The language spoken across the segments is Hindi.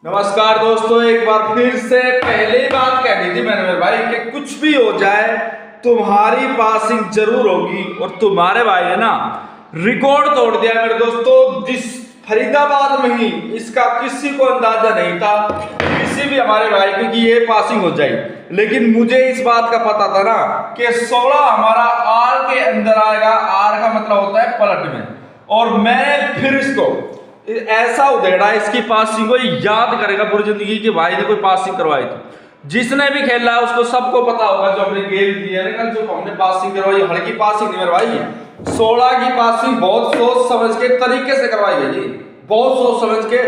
नमस्कार दोस्तों, एक बार फिर से पहले ही बात कह दी थी मैंने मेरे भाई कि कुछ भी हो जाए तुम्हारी पासिंग जरूर होगी। और तुम्हारे भाई ने ना रिकॉर्ड तोड़ दिया मेरे दोस्तों। जिस फरीदाबाद में ही इसका किसी को अंदाजा नहीं था किसी भी हमारे भाई को कि ये पासिंग हो जाएगी, लेकिन मुझे इस बात का पता था ना कि 16 हमारा आर के अंदर आएगा। आर का मतलब होता है पलट में, और मैं फिर इसको ऐसा उधेड़ा इसकी पासिंग को याद करेगा पूरी जिंदगी कि भाई ने कोई पासिंग करवाई थी। जिसने भी खेला है उसको सबको पता होगा, जो अपने गेम दी है ना, जो हमने पासिंग करवाई, हल्की पासिंग नहीं करवाई। 16 की पासिंग बहुत सोच समझ के तरीके से करवाई गई, बहुत सोच समझ के।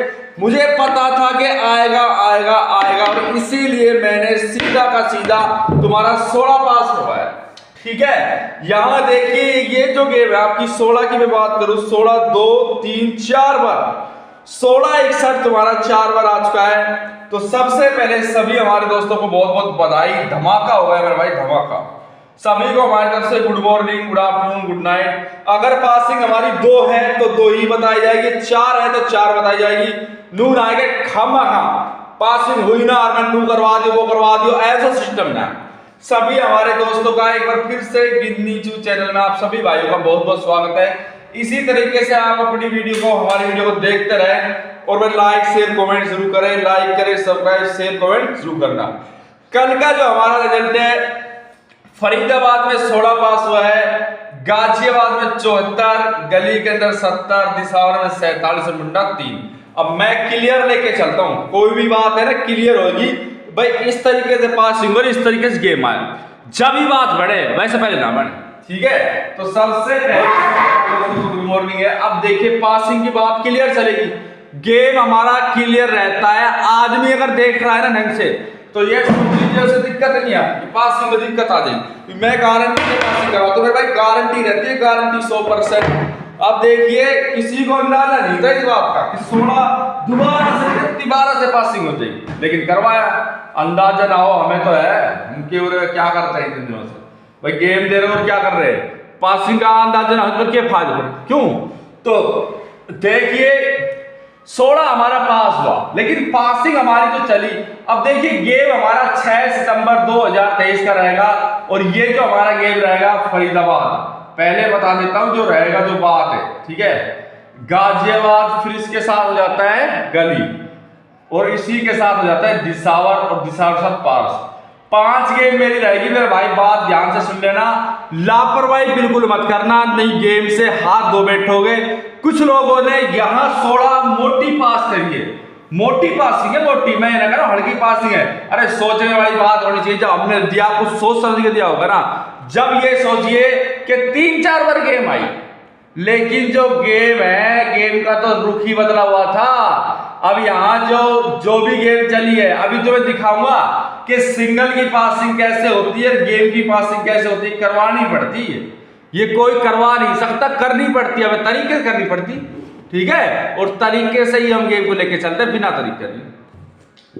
मुझे पता था कि आएगा आएगा आएगा, और इसीलिए मैंने सीधा का सीधा तुम्हारा 16 पास करवाया। ठीक है, यहां देखिए ये जो गेम है आपकी 16 की मैं बात करूं, 16 2 3 4 बार 16 61 तुम्हारा 4 बार आ चुका है। तो सबसे पहले सभी हमारे दोस्तों को बहुत बहुत बधाई। धमाका हो गया मेरे भाई, धमाका। सभी को हमारी तरफ से good morning, good afternoon, good night. अगर पासिंग हमारी 2 है तो 2 ही बताई जाएगी, 4 है तो 4 बताई जाएगी। नून आएगा खामा पासिंग हुई ना और मैं नू करवा दियो वो करवा दियो, ऐसा सिस्टम ना। सभी हमारे दोस्तों का एक बार फिर से गिन्नी चू चैनल में आप सभी भाइयों का बहुत बहुत स्वागत है। इसी तरीके से आप अपनी वीडियो को, हमारी वीडियो को देखते रहें, और वह लाइक शेयर कमेंट जरूर करें। लाइक करें, सब्सक्राइब शेयर कमेंट जरूर करना। कल का जो हमारा रिजल्ट है, फरीदाबाद में 16 पास हुआ है, गाजियाबाद में 74, गली के अंदर 70, दिसावर में 47 और मुंडा 3। अब मैं क्लियर लेके चलता हूं, कोई भी बात है ना क्लियर होगी भाई। इस तरीके से पासिंग और इस तरीके से गेम आए, जब ही बात बढ़े वैसे पहले ना बढ़े। ठीक है, तो सबसे पहले गुड मॉर्निंग है। अब देखिए पासिंग की बात क्लियर चलेगी, गेम हमारा क्लियर रहता है। आदमी अगर देख रहा है ना ढंग से तो ये से दिक्कत नहीं आती, पासिंग में दिक्कत आ जाएगी। मैं गारंटी से पासिंग करवाता हूं मेरे भाई, गारंटी रहती है, गारंटी 100%। अब देखिए किसी को अंदाजा नहीं था इस बात का कि 16 दोबारा से पासिंग हो जाएगी, लेकिन करवाया। अंदाजा ना हो हमें तो है, उनके क्या करते हैं इतने दिनों से भाई, गेम दे रहे हो क्या कर रहे हैं, पासिंग का अंदाजा ना हो तो क्या फायदा पड़े, क्यों? तो देखिए 16 हमारा पास हुआ, लेकिन पासिंग हमारी तो चली। अब देखिए गेम हमारा 6 सितंबर 2023 का रहेगा, और ये जो हमारा गेम रहेगा फरीदाबाद, पहले बता देता हूं जो रहेगा जो बात है। ठीक है, गाजियाबाद, फिर इसके साथ हो जाता है गली, और इसी के साथ हो जाता है दिसावर, और दिसावर के साथ पारस। 5 गेम मेरी रहेगी मेरे भाई, बात ध्यान से सुन लेना। लापरवाही बिल्कुल मत करना, नहीं गेम से हाथ धो बैठोगे। कुछ लोगों ने यहां 16 मोटी पास करी है, मोटी पासिंग है, मोटी, मैं ना कह रहा हल्की पासिंग है। अरे सोचने वाली बात होनी चाहिए, जब हमने दिया कुछ सोच समझ के दिया होगा ना। जब ये सोचिए कि 3-4 बार गेम आई, लेकिन जो गेम है, गेम का तो रुख ही बदला हुआ था। अब यहां जो भी गेम चली है, अभी जो मैं दिखाऊंगा कि सिंगल की पासिंग कैसे होती है, गेम की पासिंग कैसे होती है, करवानी पड़ती है। ये कोई करवा नहीं सकता, करनी पड़ती है, तरीके से करनी पड़ती। ठीक है, और तरीके से ही हम गेम को लेके चलते हैं, बिना तरीके नहीं।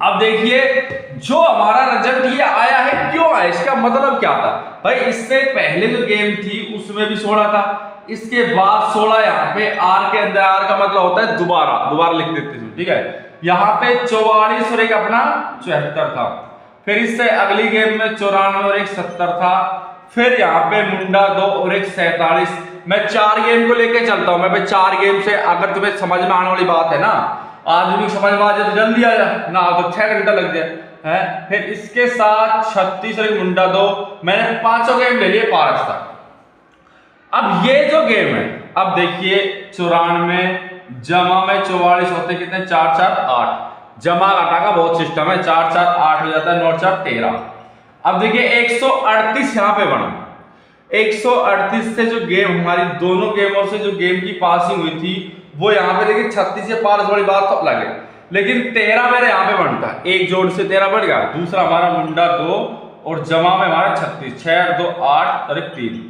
अब देखिए जो हमारा रिजल्ट ये आया है, क्यों आया, इसका मतलब क्या था भाई। इससे पहले जो गेम थी उसमें भी 16 था, इसके बाद 16 यहाँ पे आर के अंदर। आर का मतलब होता है दोबारा लिख देते हैं। ठीक है, यहाँ पे 44 और एक अपना 74 था, फिर इससे अगली गेम में 94 और एक 70 था, फिर यहाँ पे मुंडा 2 और एक 47। मैं 4 गेम को लेके चलता हूं मैं भाई। 4 गेम से अगर तुम्हें समझ में आने वाली बात है ना, आज भी समझ में आ जाए तो जल्दी आ जाए ना, तो 6 घंटा लग जाए है। फिर इसके साथ 36 और एक मुंडा 2, मैंने 5 गेम ले लिए पारस तक। अब ये जो गेम है, अब देखिए 94 जमा में 44 होते कितने, 4 4 8, जमा घटा का बहुत सिस्टम है, 4 4 8 हो जाता है, 9 4 13। अब देखिए 138 यहां पे बना। 138 से जो गेम हमारी दोनों गेमों से जो गेम की पासिंग हुई थी, वो यहाँ पे देखिए 36 से पार वाली बात तो अलग है, लेकिन 13 मेरे यहाँ पे बनता है, एक जोड़ से 13 बढ़ गया। दूसरा हमारा मुंडा 2, और जमा में हमारा 36, 6 और 2 8 और एक 3।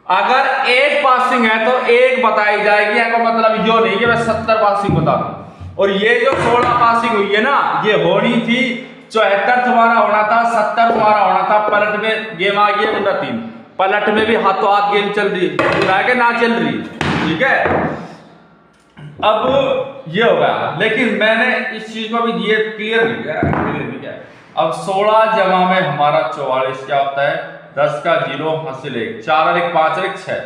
अगर एक पासिंग है तो एक बताई जाएगी, का मतलब यो नहीं कि मैं 70 पासिंग बता दूं। और ये जो 16 पासिंग हुई है ना, ये होनी थी 74 तुम्हारा होना था, 70 तुम्हारा होना था। पलट में गेम आ गई मुंडा 3, पलट में भी हाथों हाथ गेम चल रही है, ना चल रही। ठीक है, अब ये हो गया, लेकिन मैंने इस चीज को भी ये क्लियर नहीं किया। अब 16 जमा में हमारा 44 क्या होता है, 10 का 0 हासिल 1, 4 और 1 5 और 1 6,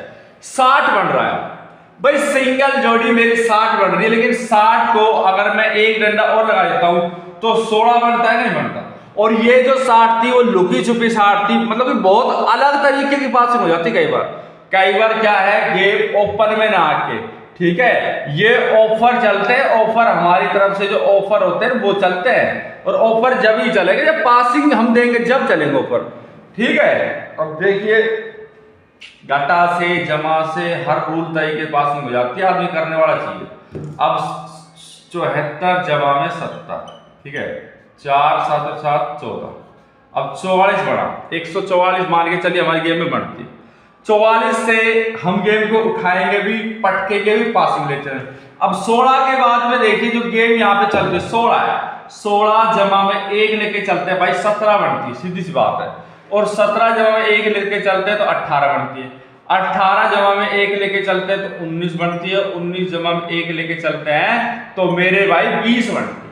60 बन रहा है। भाई सिंगल जोड़ी मेरी 60 बन रही है, लेकिन 60 को अगर मैं एक डंडा और लगा देता हूं तो 16 बनता है, नहीं बनता। और ये जो 60 थी वो लुकी छुपी 60 थी, मतलब कि बहुत अलग तरीके की पासिंग हो जाती कई बार क्या है, गेम ओपन में ना आके, ठीक है, ये ऑफर चलते हैं, ऑफर हमारी तरफ से जो ऑफर होते हैं वो चलते हैं, और ऑफर जब ही चलेंगे जब पासिंग हम देंगे, जब चलेंगे ऑफर, ठीक है। अब देखिए घटा से जमा से हर रूल तरीके पासिंग हो जाती है, आदमी करने वाला चीज। अब 74 जमा में 70, ठीक है, 4 7 7 14, अब 44 बढ़ा, 144 मान के चलिए हमारी गेम में बनती। 44 से हम गेम को उठाएंगे भी, पटकेंगे भी, पासिंग ले चलेंगे। अब 16 के बाद में देखिए जो गेम यहाँ पे चल रही है 16 है, 16 जमा में 1 लेके चलते हैं भाई 17 बनती है, सीधी सी बात है। और 17 जमा में 1 लेके चलते हैं तो 18 बनती है, 18 जमा में 1 लेके चलते हैं तो 19 बनती है, 19 जमा में 1 लेके चलते हैं तो मेरे भाई 20 बनती है।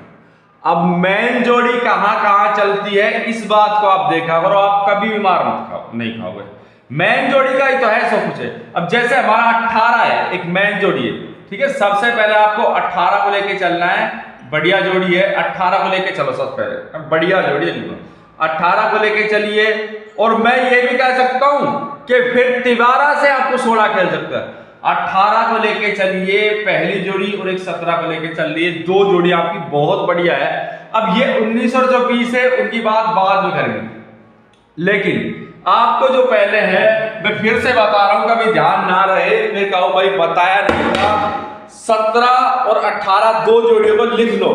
अब मेन जोड़ी कहां कहां चलती है इस बात को आप देखा करो, आप कभी भी मार मत खाओ, नहीं खाओगे, मेन जोड़ी का ही तो है सब कुछ है। अब जैसे हमारा 18 है, एक मेन जोड़ी है, ठीक है, सबसे पहले आपको 18 को लेके चलना है, बढ़िया जोड़ी है, 18 को लेके चलो सबसे पहले, बढ़िया जोड़ी है, 18 को लेके चलिए। और मैं ये भी कह सकता हूं कि फिर तिबारा से आपको 16 खेल सकता है, 18 को लेके चलिए पहली जोड़ी, और एक 17 को लेके चलिए, 2 जोड़ी आपकी बहुत बढ़िया है। अब ये 19 और जो 20 है उनकी बात बाद में करेंगे, लेकिन आपको जो पहले है मैं फिर से बता रहा हूं, कभी ध्यान ना रहे, मैं कहो भाई बताया नहीं था, 17 और 18 2 जोड़ियों को लिख लो,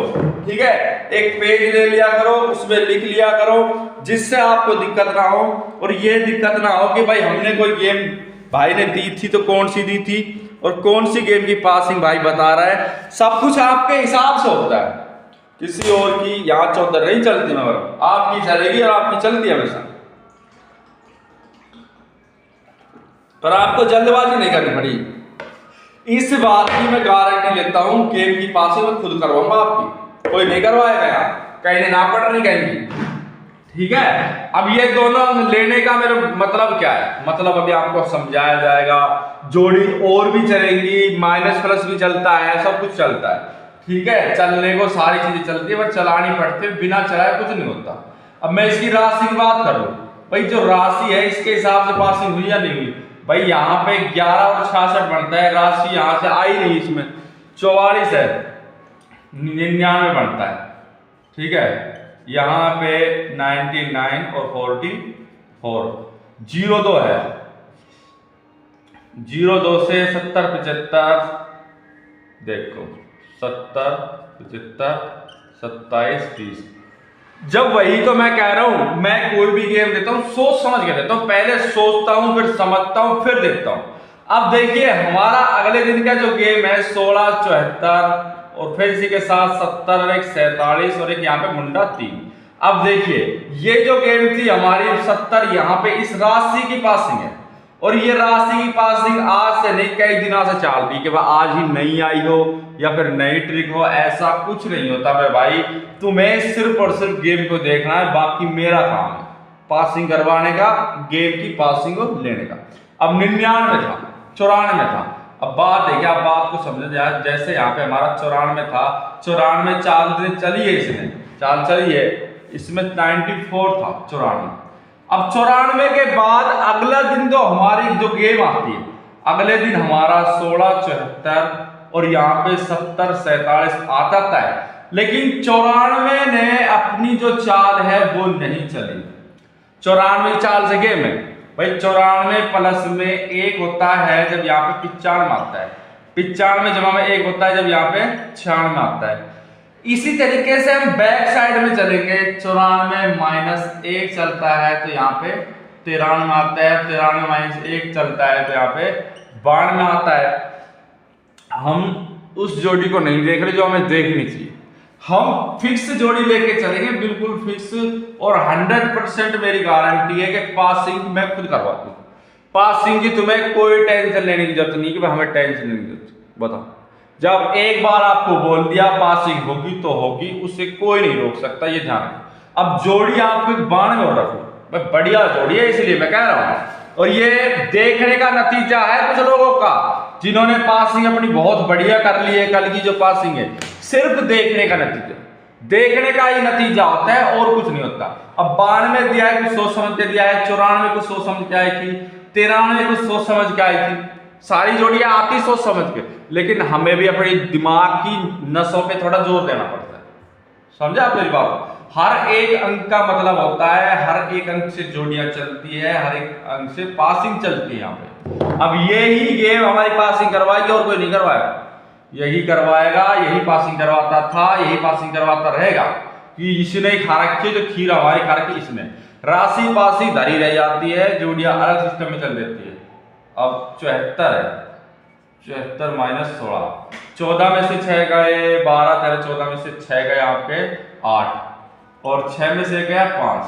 ठीक है, एक पेज ले लिया करो, उसमें लिख लिया करो, जिससे आपको दिक्कत ना हो। और ये दिक्कत ना हो कि भाई हमने कोई गेम भाई ने दी थी तो कौन सी दी थी और कौन सी गेम की पासिंग भाई बता रहा है, सब कुछ आपके हिसाब से होता है, किसी और की यहाँ चौधर नहीं चलती, मगर आपकी चलेगी और आपकी चलती है हमेशा, पर आपको जल्दबाजी नहीं करनी पड़ी। इस बात की मैं गारंटी लेता हूं, गेम की पासिंग मैं खुद करवाऊंगा आपकी, कोई नहीं करवाएगा, यहाँ कहीं ना पड़ रही कहीं, ठीक है। अब ये दोनों लेने का मेरा मतलब क्या है, मतलब अभी आपको समझाया जाएगा, जोड़ी और भी चलेंगी, माइनस प्लस भी चलता है, सब कुछ चलता है, ठीक है, चलने को सारी चीजें चलती है, पर चलानी पड़ती है, बिना चलाए कुछ नहीं होता। अब मैं इसकी राशि की बात करूं, भाई जो राशि है इसके हिसाब से पासिंग हुई या नहीं हुई, भाई यहाँ पे 11 और 66 बनता है, राशि यहाँ से आई नहीं, इसमें 44 है, 99 बनता है, ठीक है, यहाँ पे 99 और 44, 02 है, 02 से 70 75, देखो 70 75 27 30, जब वही तो मैं कह रहा हूं, मैं कोई भी गेम देता हूं सोच समझ के देता हूं, पहले सोचता हूं फिर समझता हूं फिर देखता हूं। अब देखिए हमारा अगले दिन का जो गेम है 16 74 और फिर इसी के साथ 70 और एक 47 और एक यहाँ पे मुंडा 3। अब देखिए ये जो गेम थी हमारी 70, यहाँ पे इस राशि की पासिंग है, और ये राशि की पासिंग आज से नहीं कई दिनों से चल रही कि आज ही नहीं आई हो या फिर नई ट्रिक हो, ऐसा कुछ नहीं होता मेरे भाई, तुम्हें सिर्फ और सिर्फ गेम को देखना है, बाकी मेरा काम है पासिंग करवाने का, गेम की पासिंग को लेने का। अब 99 था, 94 था, अब बात देखिए, आप बात को समझे यार, जैसे यहाँ पे हमारा 94 था, 94 चाल दिन चलिए, इसने चाल चलिए, इसमें 94 था 94। अब 94 के बाद अगला दिन तो हमारी जो गेम आती है, अगले दिन हमारा 16 74 और यहाँ पे 70 47 आता था, लेकिन 94 ने अपनी जो चाल है वो नहीं चली, 94 चाल से गेम है भाई, 94 प्लस में 1 होता है जब यहाँ पे 95 आता है, 95 जमा में 1 होता है जब यहाँ पे 96 आता है। इसी तरीके से हम बैक साइड में चलेंगे, 94 माइनस 1 चलता है तो यहाँ पे 93 आता है, 93 माइनस 1 चलता है तो यहाँ पे 92 आता है। हम उस जोड़ी को नहीं देख रहे जो हमें देखनी चाहिए, हम फिक्स जोड़ी लेके चलेंगे, बिल्कुल फिक्स, और 100% मेरी गारंटी है कि पासिंग मैं खुद करवाती हूँ, पासिंग की तुम्हें कोई टेंशन लेने की जरूरत नहीं कि भाई हमें टेंशन लेने की जरूरत, बताओ जब एक बार आपको बोल दिया पासिंग होगी तो होगी, उसे कोई नहीं रोक सकता, ये ध्यान रखो। अब जोड़ी आपको 92 और रखो, बढ़िया जोड़ी है इसलिए मैं कह रहा हूं। और ये देखने का नतीजा है कुछ लोगों का जिन्होंने पासिंग अपनी बहुत बढ़िया कर ली है। कल की जो पासिंग है सिर्फ देखने का नतीजा, देखने का ही नतीजा होता है और कुछ नहीं होता। अब 92 दिया है, कुछ सोच समझ के दिया है, 94 कुछ सोच समझ के आई थी, 93 कुछ सोच समझ के आई थी। सारी जोड़ियां आती सोच समझ के, लेकिन हमें भी अपनी दिमाग की नसों पे थोड़ा जोर देना पड़ता है। समझे आप मेरी बात? हर एक अंक का मतलब होता है, हर एक अंक से जोड़ियां चलती है, हर एक अंक से पासिंग चलती है यहाँ पे। अब यही गेम हमारी पासिंग करवाएगी और कोई नहीं करवाएगा, यही करवाएगा, यही पासिंग करवाता था, यही पासिंग करवाता रहेगा। कि इसने ही खा रखी है जो खीर हमारी खा रखी इसने। राशि पासी धरी रह जाती है, जोड़ियां अलग सिस्टम में चल देती है। अब 74 है, 74 माइनस 16, 14 में से 6 गए 12, 13, 14 में से 6 गए आपके 8 और 6 में से गया 5,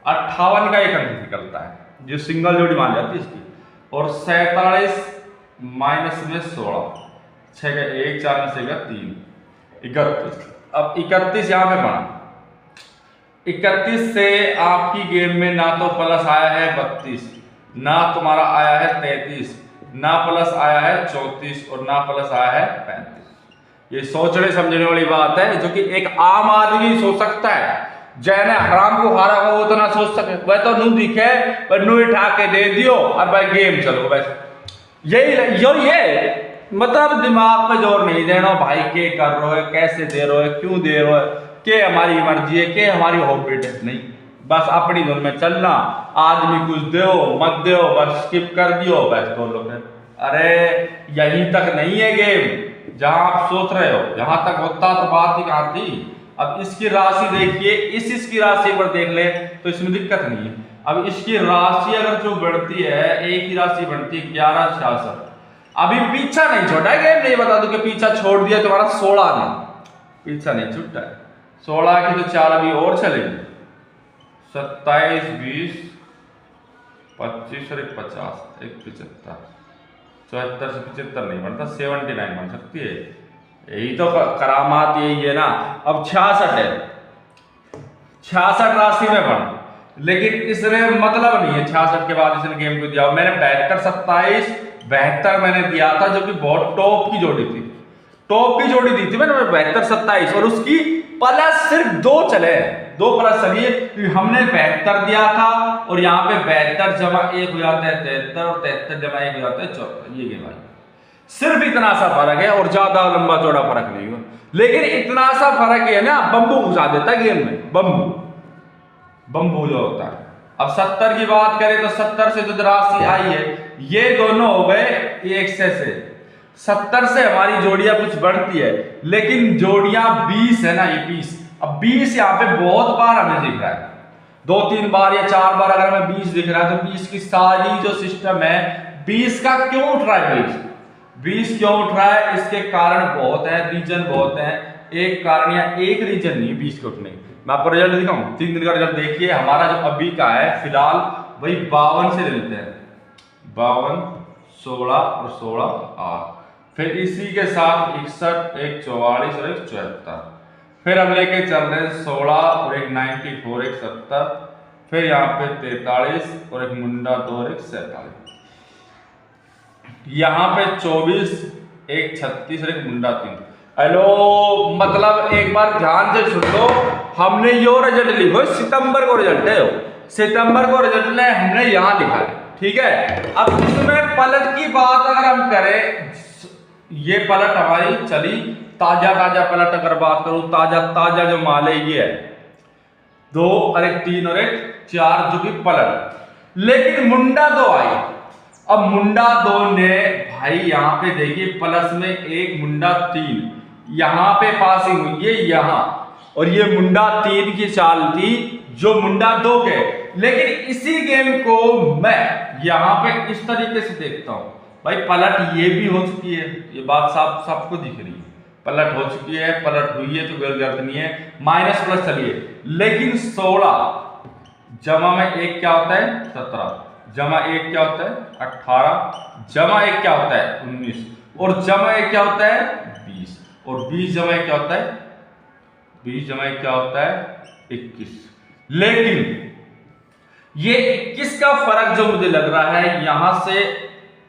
58 का एक अंक निकलता है जो सिंगल जोड़ी मान जाती है इसकी। और 47 माइनस में 16, 6 का 1, 4 में से गया 3, 31। अब 31 यहां पे बना, 31 से आपकी गेम में ना तो प्लस आया है 32, ना तुम्हारा आया है 33, ना प्लस आया है 34 और ना प्लस आया है 35। ये सोचने समझने वाली बात है जो कि एक आम आदमी सोच सकता है। जैने हराम को हारा हो वो तो ना सोच सके, वह तो नू दिखे पर नू उठा के दे दियो और भाई गेम चलो बस। यही यो ये मतलब दिमाग पे जोर नहीं देना भाई, के कर रहे हो, कैसे दे रहे हो, क्यों दे रहे हो, के हमारी मर्जी है, के हमारी हॉबीट है, नहीं, बस अपनी धुन में चलना। आदमी कुछ दो मत दो, बस स्किप कर दियो बस दो लोग। अरे यहीं तक नहीं है गेम जहां आप सोच रहे हो, यहां तक होता तो बात ही कहां थी। अब इसकी राशि देखिए, इसकी राशि पर देख ले तो इसमें दिक्कत नहीं है। अब इसकी राशि अगर जो बढ़ती है, एक ही राशि बढ़ती है 1166। अभी पीछा नहीं छोड़ा है गेम, नहीं बता दूं कि पीछा छोड़ दिया तुम्हारा 16 ने, पीछा नहीं छूटा है। 16 की तो 4 अभी और चलेगी, 27, 20, 25 और 50, 75, 74 से 75 नहीं बनता, 79 बन सकती है। यही तो करामात यही है ना। अब 66 है, 66 राशि में बन, लेकिन इसने मतलब नहीं है 66 के बाद इसने गेम को दिया। मैंने 72, 27, 72 मैंने दिया था जो कि बहुत टॉप की जोड़ी थी, टॉप की जोड़ी दी थी मैंने 72, 27 और उसकी प्लस सिर्फ 2 चले, 2 प्लस चलिए। हमने 72 दिया था और यहाँ पे 72 जमा 1 हो जाता है 73 और 73 जमा 1 हो जाता है 74। ये गेम भाई सिर्फ इतना सा फर्क है और ज्यादा लंबा चौड़ा फर्क नहीं हुआ, लेकिन इतना सा फर्क है ना, बम्बू घुसा देता है गेम में, बम्बू जो होता है। अब 70 की बात करें तो 70 से जो राशि आई है ये दोनों हो गए 1 से 70 से हमारी जोड़ियां कुछ बढ़ती है, लेकिन जोड़ियां 20 है ना, ये 20। अब 20 यहाँ पे बहुत बार हमें दिख रहा है, 2-3 बार या 4 बार अगर हमें 20 दिख रहा है तो 20 की सारी जो सिस्टम है 20 का क्यों उठ रहा है, 20 क्यों उठ रहा है, इसके कारण बहुत है, रीजन बहुत है। एक कारण या एक रीजन नहीं 20 के उठने। मैं आपको रिजल्ट दिखाऊं, 3 दिन का रिजल्ट देखिए। हमारा जो अभी का है फिलहाल वही 52 से ले लेते हैं, 52, 16 और 16 8, फिर इसी के साथ 61, एक 44 और एक 74, फिर हम लेके चल रहे हैं 16 और एक 94, एक 70, फिर यहाँ पे 43 और एक मुंडा 2 और एक 47, यहाँ पे 24, एक 36 और एक मुंडा 3। हेलो, मतलब एक बार ध्यान से सुन लो, हमने यो रिजल्ट लिखो, सितंबर को रिजल्ट है, सितंबर को रिजल्ट हमने यहाँ लिखा है, ठीक है। अब इसमें पलट की बात अगर हम करें, ये पलट हमारी चली ताजा पलट अगर बात करूं, ताजा जो माल है ये है 2 और एक 3 और एक 4 जो कि पलट, लेकिन मुंडा 2 आई। अब मुंडा 2 ने भाई यहाँ पे देखिए प्लस में एक मुंडा 3, यहाँ पे पासिंग हुई है यहाँ, और ये मुंडा 3 की चाल थी जो मुंडा 2 के। लेकिन इसी गेम को मैं यहाँ पे इस तरीके से देखता हूं, भाई पलट ये भी हो चुकी है, ये बात साफ सबको दिख रही है, पलट हो चुकी है, पलट हुई है तो गलत नहीं है, माइनस प्लस चलिए। लेकिन 16 जमा में 1 क्या होता है 17, जमा 1 क्या होता है 18, जमा 1 क्या होता है 19 और जमा 1 क्या होता है 20। और 20 जमा 1 क्या होता है, 20 जमा 1 क्या होता है 21। लेकिन ये 21 का फर्क जो मुझे लग रहा है, यहां से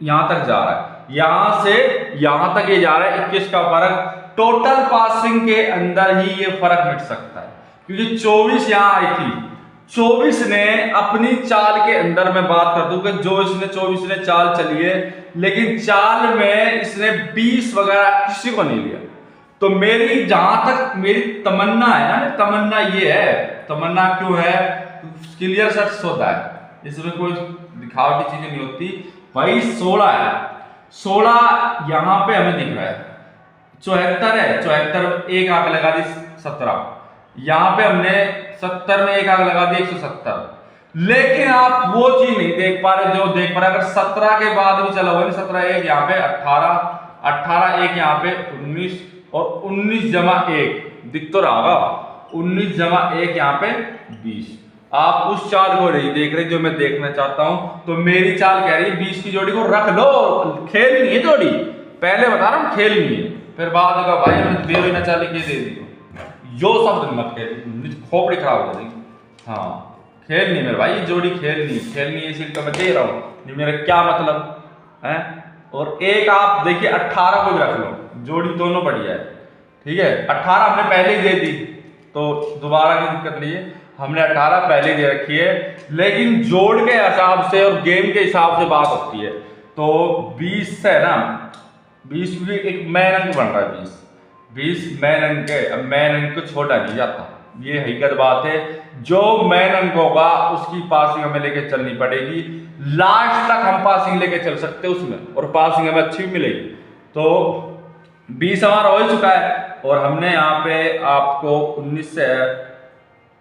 यहां तक जा रहा है, यहां से यहां तक ये जा रहा है। 21 का फर्क टोटल पासिंग के अंदर ही ये फर्क मिट सकता है, क्योंकि 24 यहां आई थी। 24 ने अपनी चाल के अंदर, मैं बात कर दूं कि जो इसने 24 ने चाल चली है, लेकिन चाल में इसने 20 वगैरह किसी को नहीं लिया। तो मेरी जहां तक मेरी तमन्ना है ना, तमन्ना ये है, तमन्ना क्यों है, क्लियर सर्च होता है, इसमें कोई दिखावटी चीजें नहीं होती भाई। 16 है, 16 यहां पे हमें दिख रहा है, 74 है, 74 एक आंक लगा दी 17, यहां पे हमने 70 में एक आंक लगा दी 170। लेकिन आप वो चीज नहीं देख पा रहे जो देख पा रहे। अगर 17 के बाद भी चला हुआ, 17 एक यहाँ पे 18, 18 एक यहाँ पे 19 और 19 जमा 1 दिख तो रहा, 19 जमा 1 यहाँ पे 20। आप उस चाल को नहीं देख रहे जो मैं देखना चाहता हूं। तो मेरी चाल कह रही है 20 की जोड़ी को रख लो, खेलनी है जोड़ी, पहले बता रहा हूं खेलनी है, फिर बाद में भाई हमने दे देना चाल के दे दी, यो शब्द मत खेल, खोपड़ी खराब हो जाएगी। हाँ खेलनी मेरे भाई, जोड़ी खेलनी खेलनी है, इसीलिए तो मैं दे रहा हूं, नहीं मेरा क्या मतलब है। और एक आप देखिए 18 को भी रख लो, जोड़ी दोनों बढ़िया है, ठीक है। 18 हमने पहले ही दे दी, तो दोबारा की दिक्कत नहीं है, हमने 18 पहले दे रखी है। लेकिन जोड़ के हिसाब से और गेम के हिसाब से बात होती है। तो 20 से है ना, 20 भी एक मैन अंक बन रहा है, 20 मैन अंक है। अब मैन अंक को छोड़ा नहीं जाता, ये हकीकत बात है। जो मैन अंक होगा उसकी पासिंग हमें लेके चलनी पड़ेगी, लास्ट तक हम पासिंग लेके चल सकते हैं उसमें, और पासिंग हमें अच्छी भी मिलेगी। तो 20 हमारा हो चुका है, और हमने यहाँ पे आपको 19 से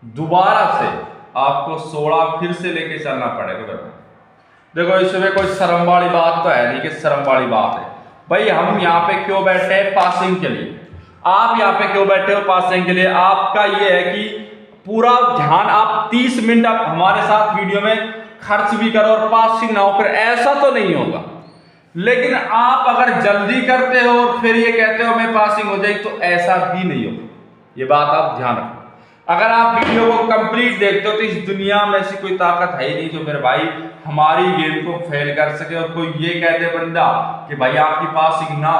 दोबारा से आपको 16 फिर से लेके चलना पड़ेगा। देखो इसमें कोई शर्म वाली बात तो है नहीं कि शर्म वाली बात है भाई। हम यहाँ पे क्यों बैठे हैं, पासिंग के लिए। आप यहाँ पे क्यों बैठे हो, पासिंग के लिए। आपका ये है कि पूरा ध्यान आप 30 मिनट आप हमारे साथ वीडियो में खर्च भी करो और पासिंग ना हो, फिर ऐसा तो नहीं होगा। लेकिन आप अगर जल्दी करते हो और फिर ये कहते हो मैं पासिंग हो जाएगी, तो ऐसा भी नहीं होगा, ये बात आप ध्यान रखो। अगर आप वीडियो को कंप्लीट देखते हो तो इस दुनिया में ऐसी कोई ताकत है ही नहीं जो मेरे भाई हमारी गेम को फेल कर सके। और कोई ये कह दे बंदा कि भाई आपकी पासिंग ना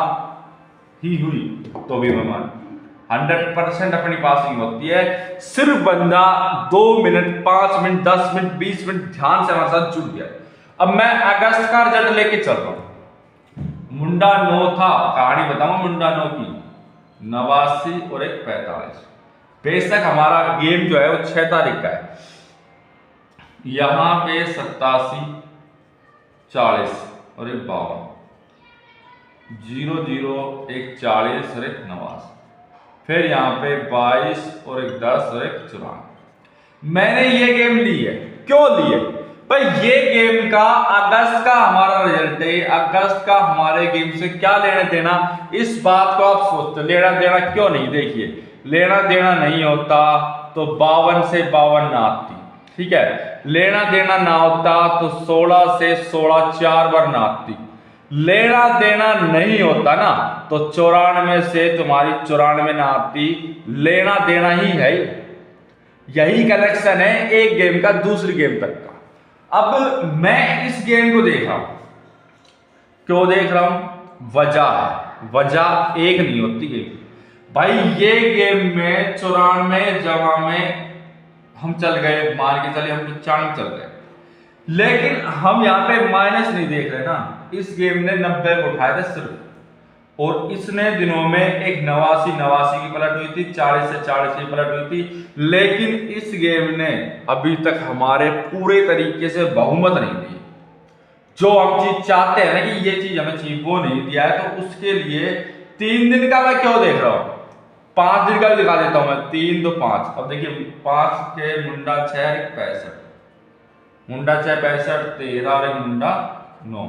ही हुई तो भी मैं मान, 100% अपनी पासिंग होती है। सिर्फ बंदा 2 मिनट 5 मिनट 10 मिनट 20 मिनट ध्यान से हमारे साथ जुड़ गया। अब मैं अगस्त का रिजल्ट लेके चल रहा हूं। मुंडा 9 था, कहानी बताऊं मुंडा 9 की, 89 और एक 45। बेशक हमारा गेम जो है वो 6 तारीख का है, यहां पे 87 40 और एक 52, 0 0 एक 40 और एक 89, फिर यहाँ पे 22 और एक 10 और एक 94। मैंने ये गेम ली है, क्यों ली है भाई, ये गेम का अगस्त का हमारा रिजल्ट है, अगस्त का हमारे गेम से क्या लेना देना, इस बात को आप सोचते। लेना देना क्यों नहीं, देखिए लेना देना नहीं होता तो 52 से 52 ना आती, ठीक है। लेना देना ना होता तो 16 से 16 4 बार ना आती। लेना देना नहीं होता ना तो 94 से तुम्हारी 94 ना आती। लेना देना ही है, यही कनेक्शन है एक गेम का दूसरी गेम तक का। अब मैं इस गेम को देख रहा हूं, क्यों देख रहा हूं, वजह है, वजह एक नहीं होती गेम भाई। ये गेम में 94 जमा में हम चल गए, मान के चले हम 95 चल गए, लेकिन हम यहाँ पे माइनस नहीं देख रहे ना। इस गेम ने 90 को उठाया था सिर्फ, और इसने दिनों में एक 89 की पलट हुई थी, 40 से 40 की पलट हुई थी। लेकिन इस गेम ने अभी तक हमारे पूरे तरीके से बहुमत नहीं दी। जो हम चीज चाहते हैं ना कि ये चीज हमें चाहिए, वो नहीं दिया है। तो उसके लिए 3 दिन का मैं क्यों देख रहा हूं, 5 दिन का भी दिखा देता हूं मैं। 3 2 5, अब देखिए 5 के मुंडा 6 और 65, मुंडा 6 65 13 और एक मुंडा 9,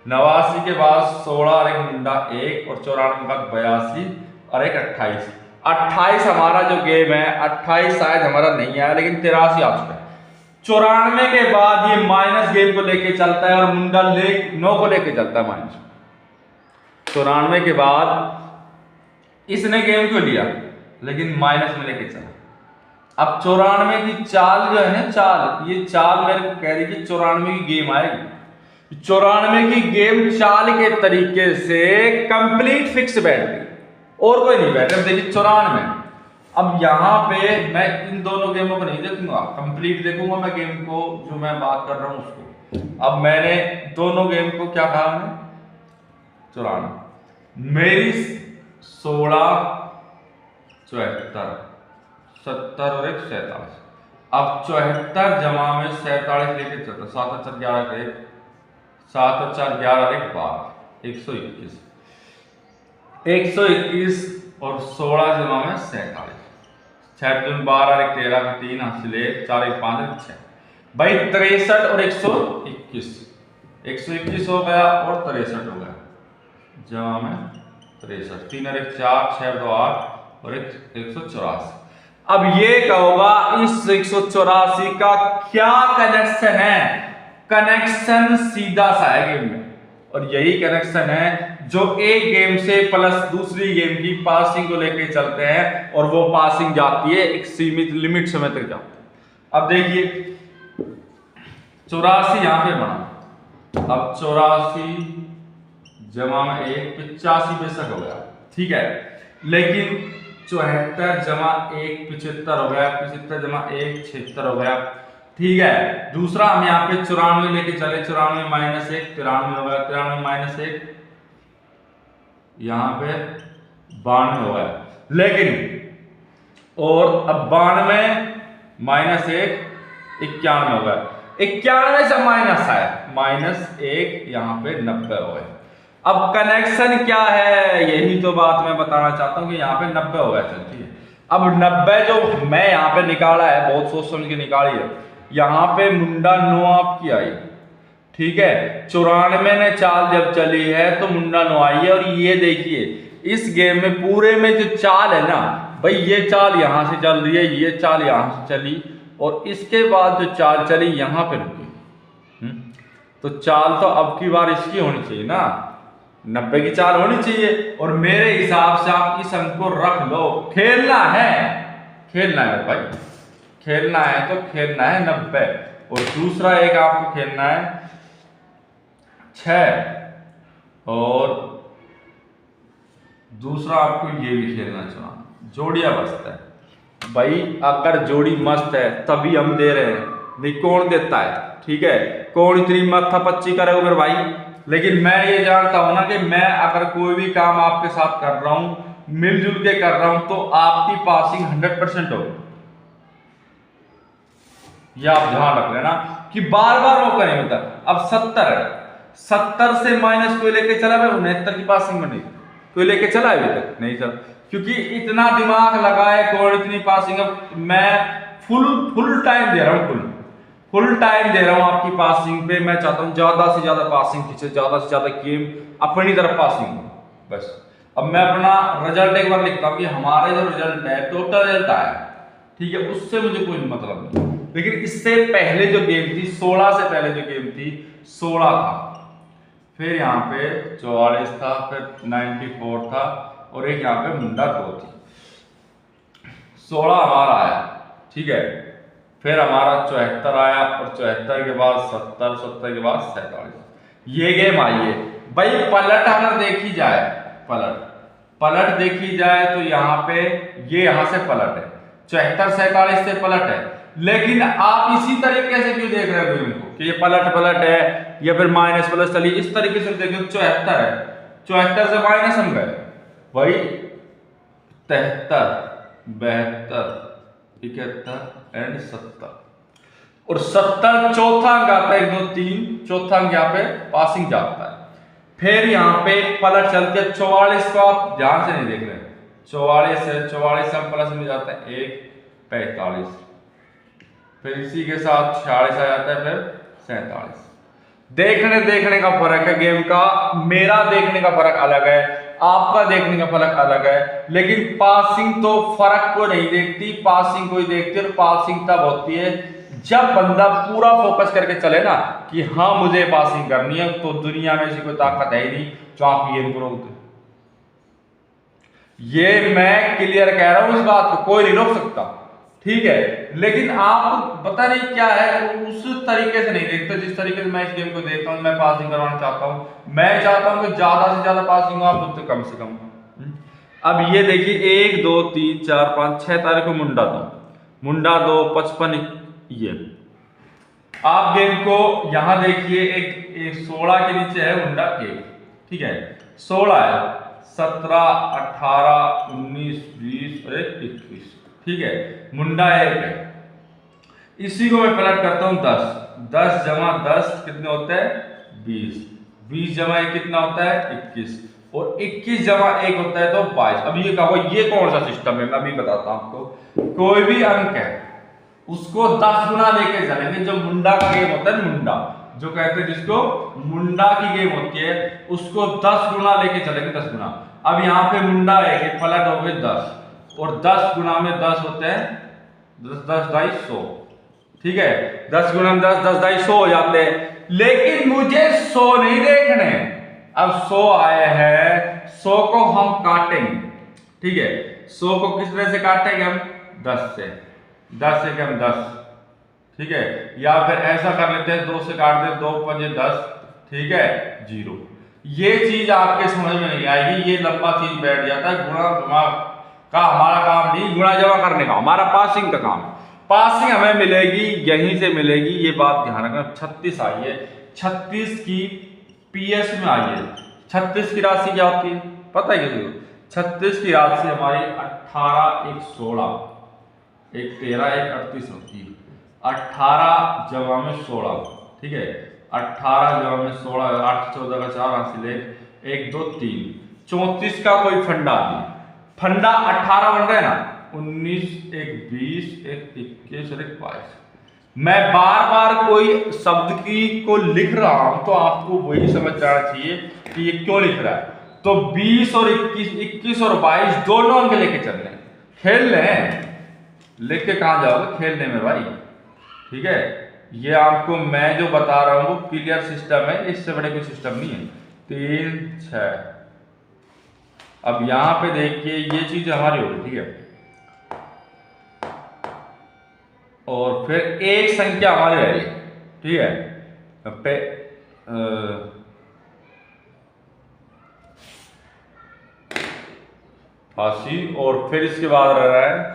89 के बाद 16 और एक मुंडा 1 और 94 के बाद 82 और एक 28। 28 हमारा जो गेम है, 28 शायद हमारा नहीं आया, लेकिन 83 आ चुका है। 94 के बाद ये माइनस गेम को लेके चलता है और मुंडा 9 को लेके चलता है माइनस। 94 के बाद इसने गेम क्यों लिया, लेकिन माइनस में लेके चला। अब 94 की चाल जो है ना, चाल, ये चाल मेरे को कह रही कि 94 की गेम आएगी। 94 की गेम चाल के तरीके से कंप्लीट फिक्स बैठ गई और कोई नहीं बैठा। देखिए 94। अब यहाँ पे मैं इन दोनों गेमों को नहीं देखूंगा, कंप्लीट देखूंगा मैं गेम को, जो मैं बात कर रहा हूं उसको। अब मैंने दोनों गेम को क्या कहा मैंने, 94 मेरी 16 74 70 और 1 47। अब 74 जमा में 47 लेके चलता, 7 और 4 11 1, 7 और 4 11 1 12, 121 और 16 जमा में 47, 6 दून 12 1 13 3 हासिल 1 4 1 5 1 6 भाई 63 और 121, 121 हो गया और 63 हो गया, जमा में 63, 3 और 1 4 6 2 8 और 184। अब ये कहोगा इस 184 का क्या कनेक्शन है, कनेक्शन सीधा सा है गेम में, और यही कनेक्शन है जो एक गेम से प्लस दूसरी गेम की पासिंग को लेके चलते हैं, और वो पासिंग जाती है एक सीमित लिमिट समय तक जाती है। अब देखिए 84 यहां पे बना, अब 84 जमा में 1 85 बेशक हो गया, ठीक है, लेकिन 74 जमा 1 75 हो गया, 75 जमा 1 76 हो गया, ठीक है। दूसरा हम यहाँ पे 94 लेके चले, 94 माइनस 1 93 हो गया, 93 माइनस 1 यहाँ पे 92 हो गया, लेकिन और अब 92 माइनस 1 91 हो गया, 91 से माइनस आया, माइनस 1 यहाँ पे 90 हो गया। अब कनेक्शन क्या है, यही तो बात मैं बताना चाहता हूं कि यहाँ पे 90 हो गया, चलती है। अब 90 जो मैं यहाँ पे निकाला है, बहुत सोच समझ के निकाली है, यहाँ पे मुंडा 9 आपकी आई, ठीक है। 94 ने चाल जब चली है तो मुंडा 9 आई है, और ये देखिए इस गेम में पूरे में जो चाल है ना भाई, ये चाल यहाँ से चल रही है, ये चाल यहाँ से चली, और इसके बाद जो चाल चली यहाँ पे रुकी। तो चाल तो अब की बार इसकी होनी चाहिए ना, 90 की चाल होनी चाहिए, और मेरे हिसाब से आप इस अंक को रख लो। खेलना है, खेलना है भाई, खेलना है तो खेलना है 90, और दूसरा एक आपको खेलना है 6, और दूसरा आपको ये भी खेलना चाहिए, जोड़िया मस्त है भाई। अगर जोड़ी मस्त है तभी हम दे रहे हैं, नहीं कौन देता है, ठीक है। कौन इतनी माथा पच्ची करेगा मेरे भाई, लेकिन मैं ये जानता हूं ना कि मैं अगर कोई भी काम आपके साथ कर रहा हूं, मिलजुल के कर रहा हूं, तो आपकी पासिंग 100% हो। ये आप ध्यान रख लेना कि बार बार मौका नहीं मिलता। अब 70 है, 70 से माइनस कोई लेके चला, मैं 69 की पासिंग में नहीं, कोई लेके चला अभी तक नहीं चला, क्योंकि इतना दिमाग लगाए कौन इतनी पासिंग। अब मैं फुल टाइम दे रहा हूं, फुल टाइम दे रहा हूं आपकी पासिंग पे। मैं चाहता हूं ज्यादा से ज्यादा पासिंग खींचे, ज्यादा से ज्यादा गेम अपनी तरफ पासिंग हो बस। अब मैं अपना रिजल्ट एक बार लिखता हूं कि हमारे जो रिजल्ट है, टोटल रिजल्ट आया, ठीक है, उससे मुझे कोई मतलब नहीं। लेकिन इससे पहले जो गेम थी, 16 से पहले जो गेम थी 16 था, फिर यहाँ पे 44 था, फिर 94 था, और एक यहाँ पे मुंडा 2 थी। 16 हमारा आया, ठीक है, फिर हमारा 74 आया, और 74 के बाद 70, 70 के बाद 47, ये गेम आई है भाई। पलट अगर देखी जाए, पलट देखी जाए तो यहाँ पे ये यहाँ से पलट है, 74 47 से पलट है, लेकिन आप इसी तरीके से क्यों देख रहे हो गेम को कि ये पलट है या फिर माइनस प्लस चलिए, इस तरीके से देखिए। 74 है, 74 से माइनस हम गए भाई 73 72 71 एंड 70, और 70 चौथा अंक आता है, 1 2 3 चौथा अंक यहाँ पे पासिंग जाता है। फिर यहाँ पे पलट चलते 44 को आप ध्यान से नहीं देख रहे, 44 है, 44 से हम प्लस में जाते हैं 1 45, फिर इसी के साथ 46 आ जाता है, फिर 47। देखने का फर्क है गेम का, मेरा देखने का फर्क अलग है, आपका देखने का फर्क अलग है, लेकिन पासिंग तो फर्क को नहीं देखती, पासिंग को ही देखती है। और पासिंग तब होती है जब बंदा पूरा फोकस करके चले ना कि हाँ मुझे पासिंग करनी है, तो दुनिया में ऐसी कोई ताकत है ही नहीं जो आपकी गेम को रोक दे। ये मैं क्लियर कह रहा हूं, इस बात को कोई नहीं रोक सकता, ठीक है। लेकिन आप पता नहीं क्या है, उस तरीके से नहीं देखते जिस तरीके से मैं इस गेम को देखता हूं। मैं पासिंग करवाना चाहता हूं, मैं चाहता हूं कि ज्यादा से ज्यादा पासिंग हो, आप तो कम से कम। अब ये देखिए 1 2 3 4 5 6 तारीख को मुंडा दो, मुंडा दो 55, ये आप गेम को यहां देखिए, एक 16 के नीचे है मुंडा 1, ठीक है। 16 है, 17 18 19 20 और 21, ठीक है। मुंडा 1 है, इसी को मैं पलट करता हूं 10, 10 जमा 10 कितने होते हैं 20, 20 जमा 1 कितना होता है 21, और 21 जमा 1 होता है तो 22। अब ये कहो ये कौन सा सिस्टम है, मैं अभी बताता हूं आपको। कोई भी अंक है उसको 10 गुना लेके चलेंगे। जो मुंडा का गेम होता है, मुंडा जो कहते हैं, जिसको मुंडा की गेम होती है, उसको 10 गुना लेके चलेंगे, 10 गुना। अब यहाँ पे मुंडा है, पलट हो गए 10, और 10 गुना में 10 होते हैं 10 10 250, ठीक है। 10 गुना में 10 10 250 हो जाते हैं। लेकिन मुझे 100 नहीं देखने, अब 100 आए हैं, 100 को हम काटेंगे, ठीक है। 100 को किस तरह से काटेंगे हम, 10 से, 10 से हम 10, ठीक है। या फिर ऐसा कर लेते हैं, 2 से काट दे, 2 5 10, ठीक है 0। ये चीज आपके समझ में नहीं आएगी, ये लंबा चीज बैठ जाता है। गुणा का हमारा काम नहीं, गुणा जमा करने का हमारा पासिंग का काम। पासिंग हमें मिलेगी यहीं से मिलेगी, ये बात ध्यान रखना। 36 आई है, 36 की पीएस में आई है। 36 की राशि क्या होती है पता है किसी को? 36 की राशि हमारी 18 1 16, 1 13 1 38 होती है। 18 जमा में 16, ठीक है। 18 जमा में 16, 8 14 का 4 हासिल है, 1 2 3, 34 का कोई फंडा नहीं, फंडा 18 बन रहा है ना, 19 1 20 1 21 और 1 22। मैं बार बार कोई शब्द की को लिख रहा हूं तो आपको वही समझ जाना चाहिए कि ये क्यों लिख रहा है। तो 20 और 21, 21 और 22 दोनों अंक लेके चल रहे हैं, खेल लें। लेके कहां जाओगे, खेलने में भाई, ठीक है। ये आपको मैं जो बता रहा हूं वो क्लियर सिस्टम है, इससे बड़े कोई सिस्टम नहीं है। 3 6, अब यहां पे देखिए ये चीज हमारी होगी, ठीक है। और फिर एक संख्या हमारी रह रही, ठीक है। पे 80, और फिर इसके बाद रह रहा है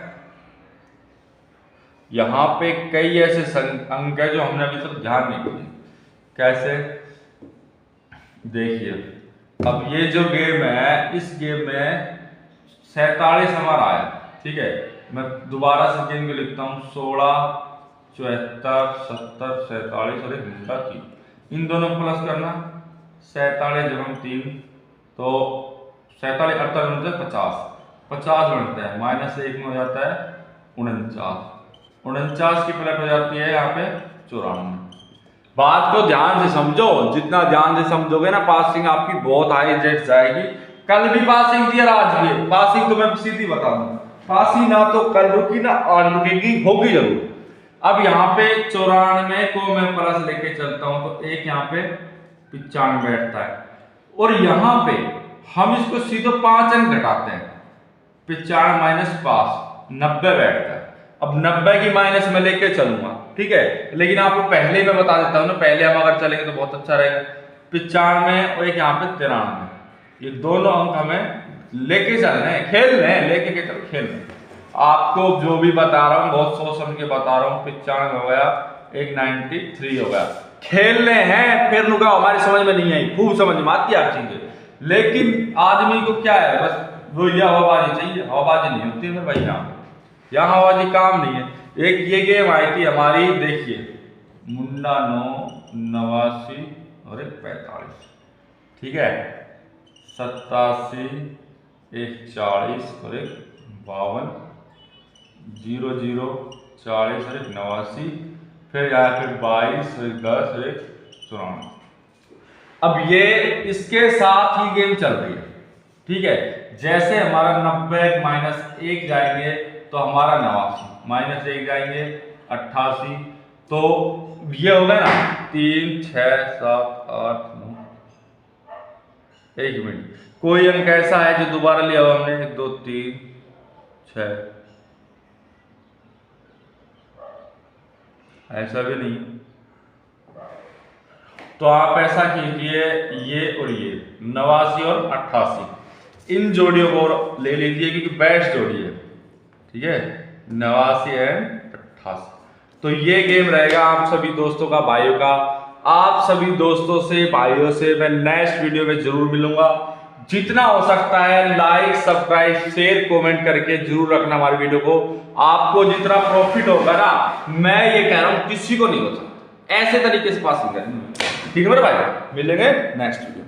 यहां पे कई ऐसे अंक है जो हमने अभी तक ध्यान नहीं दिए। कैसे देखिए, अब ये जो गेम है, इस गेम में 47 हमारा आया, ठीक है। मैं दोबारा से गेम को लिखता हूँ, 16 74 70 47 और 3, इन दोनों को प्लस करना, 47 जब 3 तो 47 48 50, 50 बनता है, -1 में हो जाता है 49, 49 की प्लट हो जाती है यहाँ पे 94। बात को ध्यान से समझो, जितना ध्यान से समझोगे ना पासिंग आपकी बहुत हाई रेट जाएगी। कल भी पासिंग थी और आज भी पासिंग, तो मैं सीधी बता दूं, पासिंग ना तो कल रुकी ना आज रुकेगी, होगी जरूर। अब यहाँ पे 94 को मैं प्लस लेके चलता हूं तो एक यहाँ पे 95 बैठता है, और यहाँ पे हम इसको सीधे 5 अंक घटाते हैं, 95 माइनस 5 90 बैठता है। अब 90 की माइनस में लेके चलूंगा, ठीक है। लेकिन आपको पहले मैं बता देता हूं ना, पहले हम अगर चलेंगे तो बहुत अच्छा रहेगा। 95 और एक यहाँ पे 93, ये दोनों अंक हमें लेके चलने हैं, खेल रहे हैं, लेके के चल खेल रहे हैं। आपको जो भी बता रहा हूँ बहुत सोच समझ के बता रहा हूँ। 95 हो गया, एक 93 हो गया, खेलने हैं। फिर नुका हमारी समझ में नहीं आई, खूब समझ में आती है चीजें, लेकिन आदमी को क्या है, बस वो यह हवाबाजी चाहिए। हवाबाजी नहीं होती है भाई, यहाँ हवाबाजी काम नहीं है। एक ये गेम आई थी हमारी, देखिए, मुंडा 9 89 और 1 45, ठीक है। 87 1 40 और 1 52, 0 0 40 और 1 89, फिर यहाँ पे 22 और 1 10 और 1 94। अब ये इसके साथ ही गेम चल रही है, ठीक है। जैसे हमारा 90 माइनस 1 जाएंगे तो हमारा 89, माइनस 1 जाएंगे 88, तो ये हो गया ना 3 6 7 8 9, 1 मिनट, कोई अंक ऐसा है जो दोबारा लिया हुआ हमने 1 2 3 6, ऐसा भी नहीं। तो आप ऐसा कीजिए, ये और ये 89 और 88 इन जोड़ियों को ले लीजिए क्योंकि बेस्ट जोड़ी है, ठीक है, 89 एंड 88। तो ये गेम रहेगा आप सभी दोस्तों का, भाइयों का। आप सभी दोस्तों से, भाइयों से मैं नेक्स्ट वीडियो में जरूर मिलूंगा। जितना हो सकता है लाइक, सब्सक्राइब, शेयर, कमेंट करके जरूर रखना हमारी वीडियो को। आपको जितना प्रॉफिट होगा ना, मैं ये कह रहा हूं किसी को नहीं होता, ऐसे तरीके से पासिंग करनी। ठीक है मेरे भाई, मिलेंगे नेक्स्ट वीडियो।